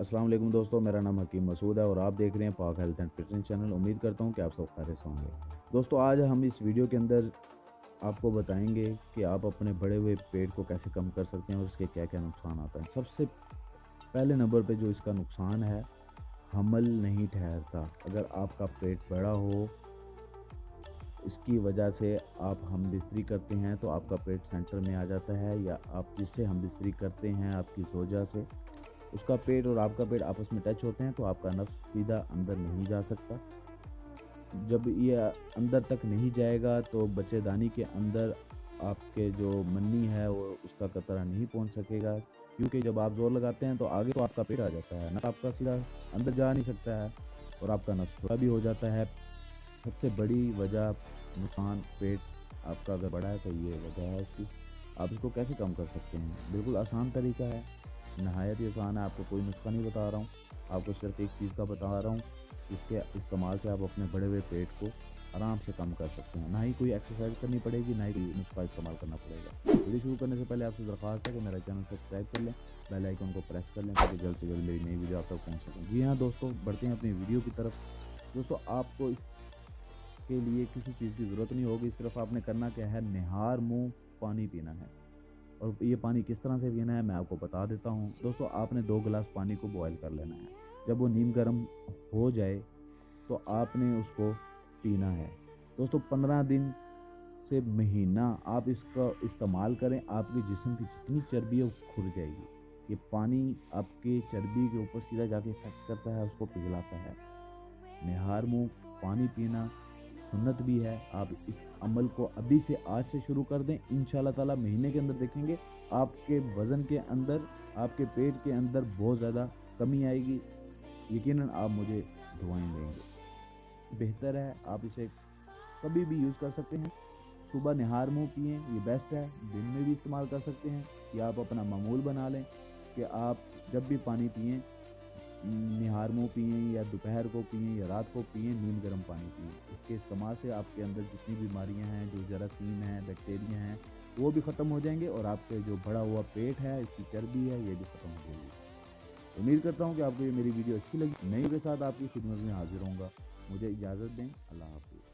अस्सलाम वालेकुम दोस्तों, मेरा नाम हकीम मसूद है और आप देख रहे हैं पाक हेल्थ एंड फिटनेस चैनल। उम्मीद करता हूं कि आप सब खैरियत से होंगे। दोस्तों, आज हम इस वीडियो के अंदर आपको बताएंगे कि आप अपने बढ़े हुए पेट को कैसे कम कर सकते हैं और इसके क्या क्या नुकसान आते हैं। सबसे पहले नंबर पे जो इसका नुकसान है, हमल नहीं ठहरता। अगर आपका पेट बड़ा हो, इसकी वजह से आप हम बिस्तरी करते हैं तो आपका पेट सेंटर में आ जाता है, या आप जिससे हम बिस्तरी करते हैं आपकी वजह से उसका पेट और आपका पेट आपस में टच होते हैं तो आपका नफ्स सीधा अंदर नहीं जा सकता। जब ये अंदर तक नहीं जाएगा तो बच्चेदानी के अंदर आपके जो मन्नी है वो उसका कतरा नहीं पहुंच सकेगा, क्योंकि जब आप जोर लगाते हैं तो आगे तो आपका पेट आ जाता है ना, आपका सीधा अंदर जा नहीं सकता है और आपका नफ्स थोड़ा भी हो जाता है। सबसे बड़ी वजह नुकसान पेट आपका अगर बड़ा है तो ये वजह है उसकी। आप इसको कैसे कम कर सकते हैं? बिल्कुल आसान तरीका है, नहायत ही आसान है। आपको कोई नुस्खा नहीं बता रहा हूँ, आपको सिर्फ एक चीज़ का बता रहा हूँ। इसके इस्तेमाल से आप अपने बढ़े हुए पेट को आराम से कम कर सकते हैं। ना ही कोई एक्सरसाइज करनी पड़ेगी, ना ही कोई नुस्खा इस्तेमाल करना पड़ेगा। वीडियो शुरू करने से पहले आपसे दरख्वास्त है कि मेरा चैनल सब्सक्राइब कर लें, बेल आइकन को प्रेस कर लें ताकि जल्द से जल्द मेरी नई वीडियो आप तक पहुँच सकें। जी हाँ दोस्तों, बढ़ते हैं अपनी वीडियो की तरफ। दोस्तों, आपको इसके लिए किसी चीज़ की ज़रूरत नहीं होगी, सिर्फ आपने करना क्या है, निहार मुँह पानी पीना है। और ये पानी किस तरह से पीना है मैं आपको बता देता हूँ। दोस्तों, आपने 2 गिलास पानी को बॉयल कर लेना है। जब वो नीम गर्म हो जाए तो आपने उसको पीना है। दोस्तों, 15 दिन से महीना आप इसका इस्तेमाल करें, आपके जिस्म की जितनी चर्बी है वो खुर जाएगी। ये पानी आपके चर्बी के ऊपर सीधा जाके इफेक्ट करता है, उसको पिघलाता है। निहार मुँह पानी पीना सुन्नत भी है। आप इस अमल को अभी से आज से शुरू कर दें, इंशाल्लाह ताला महीने के अंदर देखेंगे आपके वज़न के अंदर, आपके पेट के अंदर बहुत ज़्यादा कमी आएगी। यकीनन आप मुझे दुआएं देंगे। बेहतर है आप इसे कभी भी यूज़ कर सकते हैं। सुबह निहार मुँह पिएँ, ये बेस्ट है। दिन में भी इस्तेमाल कर सकते हैं, या आप अपना मामूल बना लें कि आप जब भी पानी पिएँ, निहार मुँह पिएँ, या दोपहर को पिएँ या रात को पिएँ, नीम गर्म पानी पिएँ। इसके इस्तेमाल से आपके अंदर जितनी बीमारियाँ हैं, जो जरासीम हैं, बैक्टीरिया हैं, वो भी ख़त्म हो जाएंगे और आपके जो बढ़ा हुआ पेट है, इसकी चर्बी है, ये भी ख़त्म हो जाएगी। उम्मीद करता हूँ कि आपको ये मेरी वीडियो अच्छी लगी। नई के साथ आपकी खिदमत में हाजिर होऊंगा। मुझे इजाज़त दें। अल्लाह हाफ़िज़।